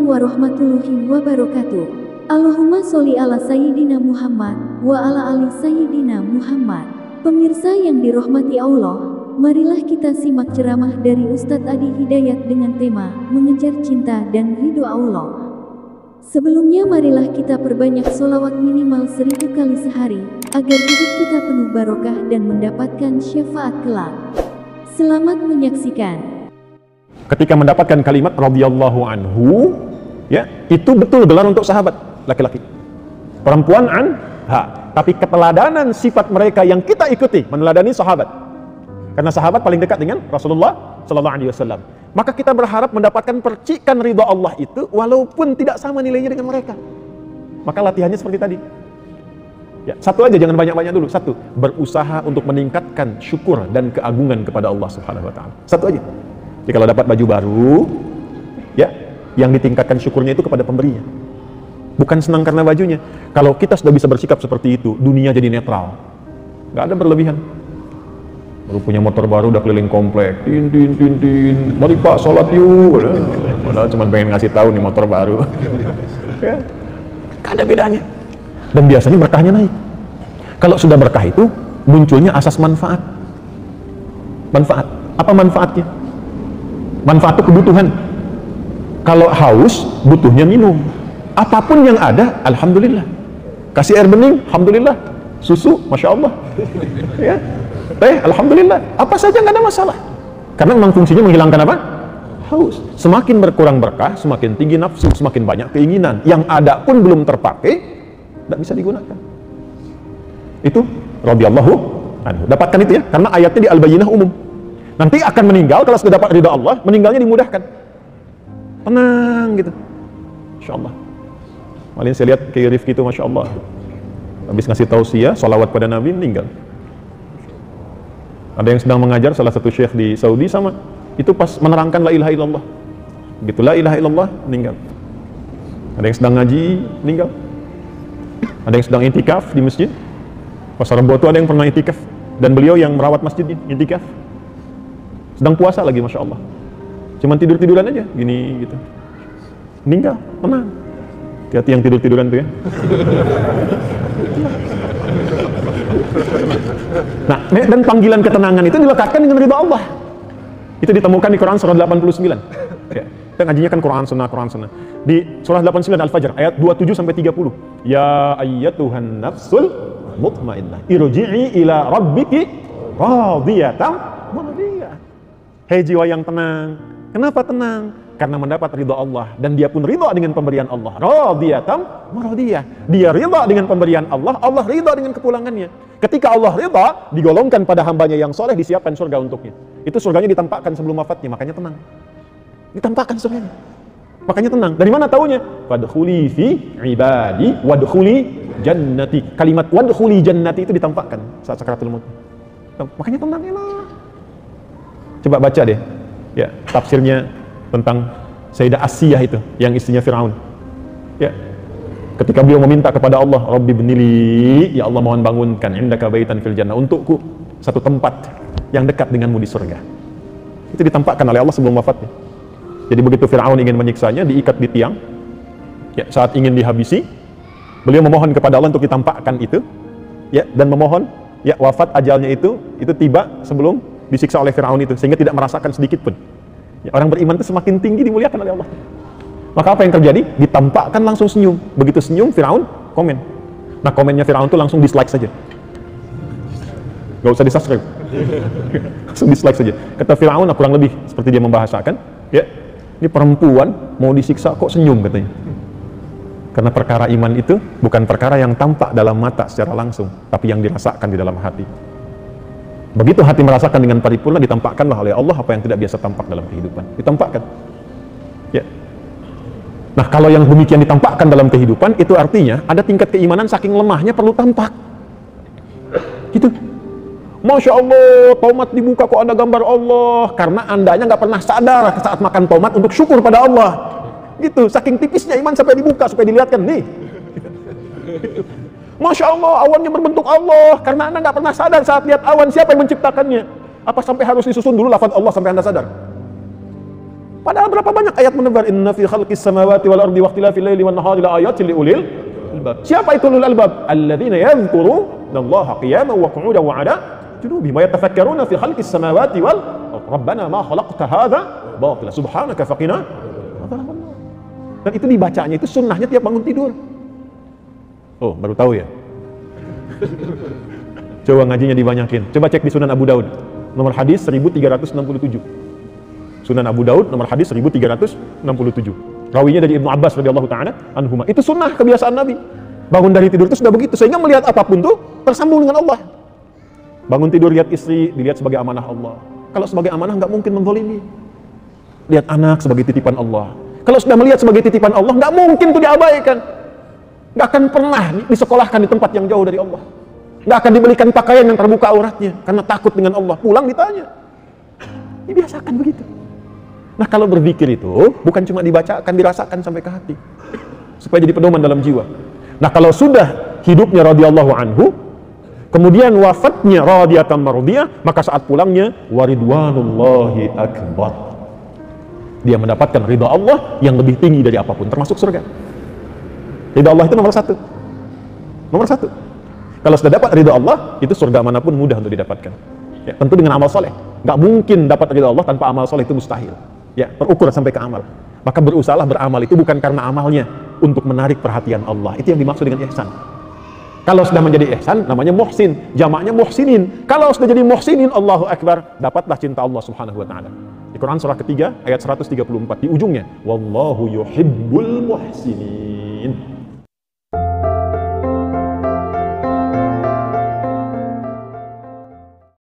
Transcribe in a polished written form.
Assalamualaikum warahmatullahi wabarakatuh. Allahumma sholli ala Sayyidina Muhammad wa ala ali Sayyidina Muhammad. Pemirsa yang dirahmati Allah, marilah kita simak ceramah dari Ustadz Adi Hidayat dengan tema Mengejar Cinta dan Ridho Allah. Sebelumnya marilah kita perbanyak sholawat minimal 1000 kali sehari, agar hidup kita penuh barokah dan mendapatkan syafaat kelak. Selamat menyaksikan. Ketika mendapatkan kalimat radhiyallahu anhu, ya, itu betul gelar untuk sahabat laki-laki. Perempuan anha, tapi keteladanan sifat mereka yang kita ikuti meneladani sahabat. Karena sahabat paling dekat dengan Rasulullah sallallahu alaihi wasallam. Maka kita berharap mendapatkan percikan ridha Allah itu walaupun tidak sama nilainya dengan mereka. Maka latihannya seperti tadi. Ya, satu aja, jangan banyak-banyak dulu. Satu, berusaha untuk meningkatkan syukur dan keagungan kepada Allah Subhanahu wa taala. Satu aja. Jadi kalau dapat baju baru, ya, yang ditingkatkan syukurnya itu kepada pemberinya. Bukan senang karena bajunya. Kalau kita sudah bisa bersikap seperti itu, dunia jadi netral. Nggak ada berlebihan. Baru punya motor baru, udah keliling komplek. Tin. Mari Pak, sholat yuk. Padahal cuma pengen ngasih tahu nih motor baru. Ya, nggak ada bedanya. Dan biasanya berkahnya naik. Kalau sudah berkah itu, munculnya asas manfaat. Manfaat. Apa manfaatnya? Manfaat itu kebutuhan. Kalau haus, butuhnya minum. Apapun yang ada, alhamdulillah. Kasih air bening, alhamdulillah. Susu, masya Allah. Ya. Teh, alhamdulillah. Apa saja nggak ada masalah. Karena memang fungsinya menghilangkan apa? Haus. Semakin berkurang berkah, semakin tinggi nafsu, semakin banyak keinginan. Yang ada pun belum terpakai, tidak bisa digunakan. Itu radhiyallahu anhu. Dapatkan itu ya, karena ayatnya di Al-Bayyinah umum. Nanti akan meninggal, kalau sudah dapat ridha Allah, meninggalnya dimudahkan. Tenang gitu. Masya Allah. Malin saya lihat kayak Rifki itu, Masya Allah. Habis ngasih tausiah, sholawat pada Nabi, meninggal. Ada yang sedang mengajar, salah satu syekh di Saudi sama. Itu pas menerangkan la ilaha illallah. Begitu la ilaha illallah, meninggal. Ada yang sedang ngaji, meninggal. Ada yang sedang intikaf di masjid. Pasar Rebo itu ada yang pernah intikaf. Dan beliau yang merawat masjid ini, intikaf. Sedang puasa lagi, Masya Allah. Cuman tidur-tiduran aja, gini gitu. Meninggal, tenang. Hati-hati yang tidur-tiduran tuh ya. Nah, dan panggilan ketenangan itu dilekatkan dengan ridha Allah. Itu ditemukan di Quran surah 89. Ya. Kita ngajinya kan Quran sunnah. Di surah 89 Al-Fajr ayat 27-30. Ya ayyatuhan nafsul mutmainnah, irji'i ila rabbiki radiyatan mardiyah. Hei jiwa yang tenang. Kenapa tenang? Karena mendapat ridha Allah, dan dia pun ridha dengan pemberian Allah. Radiyatan maradiyah. Dia ridha dengan pemberian Allah, Allah ridha dengan kepulangannya. Ketika Allah ridha, digolongkan pada hambanya yang soleh, disiapkan surga untuknya. Itu surganya ditampakkan sebelum wafatnya, makanya tenang. Ditampakkan surganya. Makanya tenang. Dari mana taunya? Wadkhuli fi ibadi wadkhuli jannati. Kalimat wadkhuli jannati itu ditampakkan saat sakaratul maut. Makanya tenang, enak. Coba baca deh, ya, tafsirnya tentang Sayyidah Asiyah itu, yang istrinya Fir'aun. Ya, ketika beliau meminta kepada Allah, Rabbi bnili, ya Allah mohon bangunkan, indaka baitan fil jannah, untukku satu tempat yang dekat denganmu di surga. Itu ditampakkan oleh Allah sebelum wafatnya. Jadi begitu Fir'aun ingin menyiksanya, diikat di tiang. Ya, saat ingin dihabisi, beliau memohon kepada Allah untuk ditampakkan itu. Ya, dan memohon, ya, wafat ajalnya itu tiba sebelum disiksa oleh Fir'aun itu, sehingga tidak merasakan sedikit pun. Ya, orang beriman itu semakin tinggi dimuliakan oleh Allah. Maka apa yang terjadi? Ditampakkan langsung senyum. Begitu senyum, Fir'aun komen. Nah, komennya Fir'aun itu langsung dislike saja. Gak usah di-subscribe. Langsung dislike saja. Kata Fir'aun, kurang lebih seperti dia membahasakan, ya, ini perempuan mau disiksa kok senyum, katanya. Karena perkara iman itu bukan perkara yang tampak dalam mata secara langsung, tapi yang dirasakan di dalam hati. Begitu hati merasakan dengan paripurna, ditampakkanlah oleh Allah apa yang tidak biasa tampak dalam kehidupan. Ditampakkan. Ya. Nah, kalau yang demikian ditampakkan dalam kehidupan, itu artinya ada tingkat keimanan saking lemahnya perlu tampak. Gitu. Masya Allah, tomat dibuka kok ada gambar Allah. Karena andanya nggak pernah sadar saat makan tomat untuk syukur pada Allah. Gitu, saking tipisnya iman sampai dibuka, supaya dilihatkan nih. Masya Allah, awannya berbentuk Allah. Karena Anda nggak pernah sadar saat lihat awan, siapa yang menciptakannya? Apa sampai harus disusun dulu lafaz Allah sampai Anda sadar? Padahal berapa banyak ayat menebar, inna fi khalqis samawati wal ardi waqtilafil laili wan nahari la ayatin liulil albab. Siapa itu ulul albab? Alladzina yadhkurunallaha qiyaman wa qu'udan wa 'ala junubihim wa yatafakkaruna fi khalqis samawati wal rabbana ma khalaqta hadza batila subhanaka faqina adzabannar. Dan itu dibacanya, itu sunnahnya tiap bangun tidur. Oh, baru tahu ya. Coba ngajinya dibanyakin. Coba cek di Sunan Abu Daud, nomor hadis 1367. Sunan Abu Daud nomor hadis 1367. Rawinya dari Ibnu Abbas radhiyallahu taala anhuma. Itu sunnah kebiasaan Nabi. Bangun dari tidur itu sudah begitu, sehingga melihat apapun tuh tersambung dengan Allah. Bangun tidur lihat istri, dilihat sebagai amanah Allah. Kalau sebagai amanah nggak mungkin menzalimi. Lihat anak sebagai titipan Allah. Kalau sudah melihat sebagai titipan Allah, nggak mungkin tuh diabaikan. Nggak akan pernah disekolahkan di tempat yang jauh dari Allah. Nggak akan dibelikan pakaian yang terbuka auratnya karena takut dengan Allah. Pulang ditanya. Dibiasakan begitu. Nah, kalau berzikir itu bukan cuma dibacakan, dirasakan sampai ke hati, supaya jadi pedoman dalam jiwa. Nah, kalau sudah hidupnya radhiyallahu anhu, kemudian wafatnya radhiyatan mardiyah, maka saat pulangnya waridwanullahi akbar. Dia mendapatkan ridha Allah yang lebih tinggi dari apapun, termasuk surga. Ridha Allah itu nomor satu. Nomor satu. Kalau sudah dapat ridha Allah, itu surga manapun mudah untuk didapatkan. Ya, tentu dengan amal soleh. Nggak mungkin dapat ridha Allah tanpa amal soleh, itu mustahil. Ya, terukur sampai ke amal. Maka berusahalah beramal itu bukan karena amalnya, untuk menarik perhatian Allah. Itu yang dimaksud dengan ihsan. Kalau sudah menjadi ihsan, namanya muhsin, jamaknya muhsinin. Kalau sudah jadi muhsinin, Allahu Akbar, dapatlah cinta Allah Subhanahu wa taala. Di Quran surah ketiga ayat 134 di ujungnya, wallahu yuhibbul muhsinin.